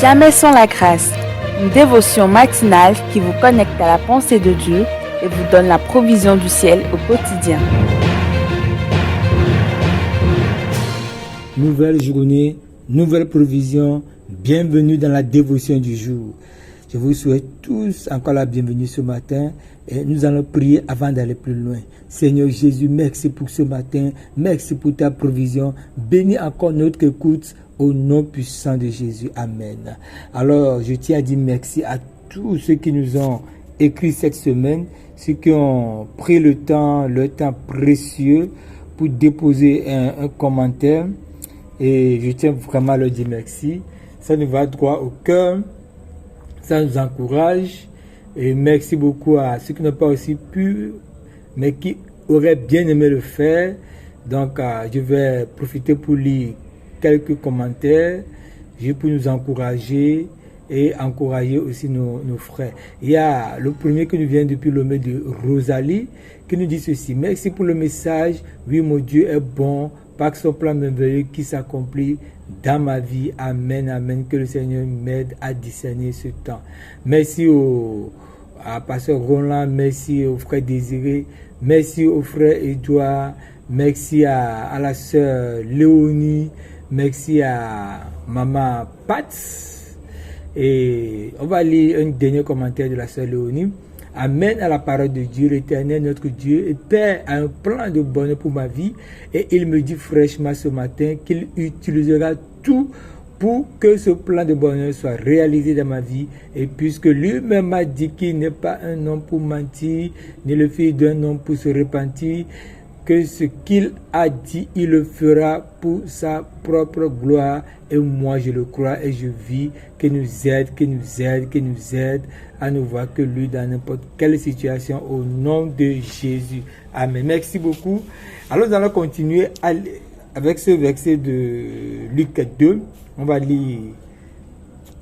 Jamais sans la grâce, une dévotion matinale qui vous connecte à la pensée de Dieu et vous donne la provision du ciel au quotidien. Nouvelle journée, nouvelle provision, bienvenue dans la dévotion du jour. Je vous souhaite tous encore la bienvenue ce matin et nous allons prier avant d'aller plus loin. Seigneur Jésus, merci pour ce matin, merci pour ta provision. Bénis encore notre écoute au nom puissant de Jésus. Amen. Alors, je tiens à dire merci à tous ceux qui nous ont écrit cette semaine, ceux qui ont pris le temps précieux pour déposer un commentaire. Et je tiens vraiment à leur dire merci. Ça nous va droit au cœur. Ça nous encourage. Et merci beaucoup à ceux qui n'ont pas aussi pu, mais qui auraient bien aimé le faire. Donc, je vais profiter pour lire quelques commentaires, juste pour nous encourager et encourager aussi nos frères. Il y a le premier qui nous vient depuis le mail de Rosalie, qui nous dit ceci. Merci pour le message. Oui, mon Dieu est bon. Par son plan merveilleux qui s'accomplit dans ma vie. Amen, amen. Que le Seigneur m'aide à discerner ce temps. Merci à Pasteur Roland, merci au frère Désiré, merci au frère Edouard, merci à la sœur Léonie, merci à maman Pat. Et on va lire un dernier commentaire de la sœur Léonie. Amen à la parole de Dieu, l'Éternel, notre Dieu et Père a un plan de bonheur pour ma vie et il me dit fraîchement ce matin qu'il utilisera tout pour que ce plan de bonheur soit réalisé dans ma vie. Et puisque lui-même m'a dit qu'il n'est pas un homme pour mentir, ni le fils d'un homme pour se repentir, que ce qu'il a dit, il le fera pour sa propre gloire. Et moi, je le crois et je vis qu'il nous aide à nous voir que lui dans n'importe quelle situation au nom de Jésus. Amen. Merci beaucoup. Alors, nous allons continuer avec ce verset de Luc 2. On va lire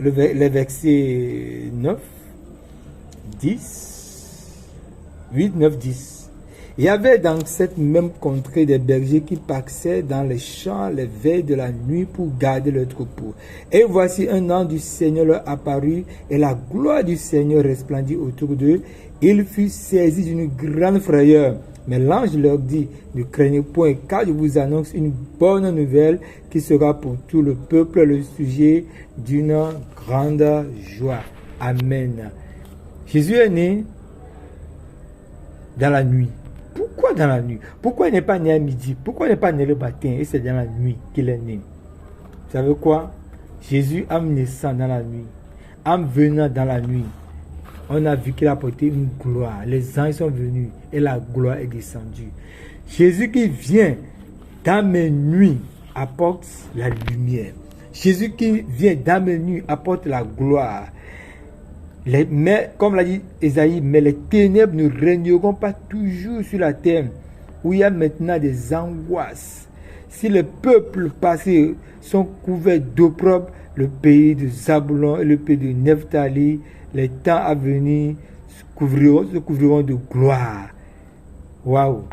les versets 9, 10, 8, 9, 10. Il y avait dans cette même contrée des bergers qui passaient dans les champs les veilles de la nuit pour garder leur troupeau. Et voici un ange du Seigneur leur apparut et la gloire du Seigneur resplendit autour d'eux. Ils furent saisis d'une grande frayeur. Mais l'ange leur dit, ne craignez point, car je vous annonce une bonne nouvelle qui sera pour tout le peuple le sujet d'une grande joie. Amen. Jésus est né dans la nuit. Pourquoi dans la nuit? Pourquoi il n'est pas né à midi? Pourquoi il n'est pas né le matin? Et c'est dans la nuit qu'il est né. Vous savez quoi? Jésus, en naissant dans la nuit, en venant dans la nuit, on a vu qu'il a apporté une gloire. Les anges sont venus et la gloire est descendue. Jésus qui vient dans mes nuits apporte la lumière. Jésus qui vient dans mes nuits apporte la gloire. Mais, comme l'a dit Esaïe, mais les ténèbres ne régneront pas toujours sur la terre, où il y a maintenant des angoisses. Si les peuples passés sont couverts d'opprobre, le pays de Zabulon et le pays de Nephtali, les temps à venir se couvriront de gloire. Waouh!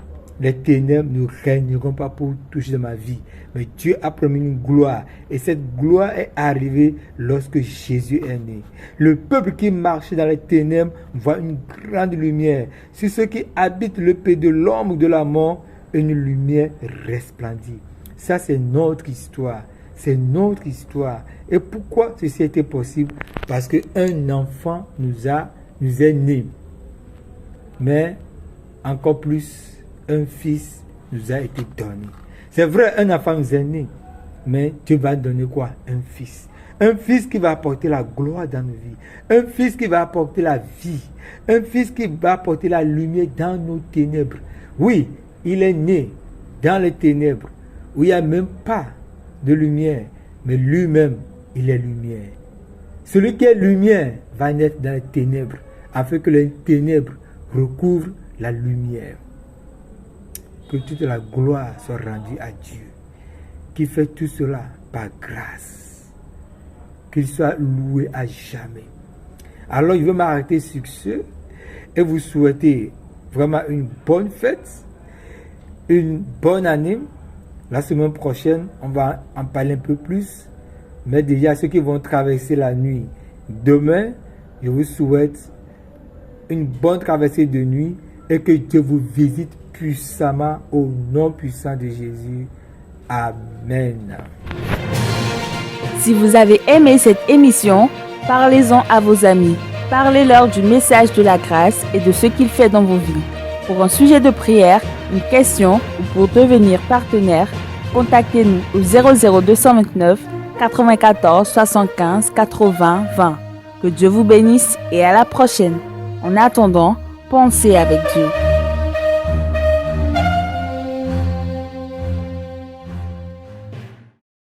Les ténèbres ne régneront pas pour toucher de ma vie. Mais Dieu a promis une gloire. Et cette gloire est arrivée lorsque Jésus est né. Le peuple qui marchait dans les ténèbres voit une grande lumière. Sur ceux qui habitent le pays de l'ombre de la mort, une lumière resplendit. Ça, c'est notre histoire. C'est notre histoire. Et pourquoi ceci était possible? Parce qu'un enfant nous est né. Mais encore plus, un fils nous a été donné. C'est vrai, un enfant nous est né, mais Dieu va donner quoi? Un fils. Un fils qui va apporter la gloire dans nos vies. Un fils qui va apporter la vie. Un fils qui va apporter la lumière dans nos ténèbres. Oui, il est né dans les ténèbres, où il n'y a même pas de lumière, mais lui-même, il est lumière. Celui qui est lumière va naître dans les ténèbres, afin que les ténèbres recouvrent la lumière. Que toute la gloire soit rendue à Dieu, qui fait tout cela par grâce. Qu'il soit loué à jamais. Alors, je vais m'arrêter sur ce et vous souhaiter vraiment une bonne fête, une bonne année. La semaine prochaine, on va en parler un peu plus mais déjà ceux qui vont traverser la nuit. Demain, je vous souhaite une bonne traversée de nuit et que Dieu vous visite puissamment au nom puissant de Jésus. Amen. Si vous avez aimé cette émission, parlez-en à vos amis. Parlez-leur du message de la grâce et de ce qu'il fait dans vos vies. Pour un sujet de prière, une question ou pour devenir partenaire, contactez-nous au 00229 94 75 80 20. Que Dieu vous bénisse et à la prochaine. En attendant, pensez avec Dieu.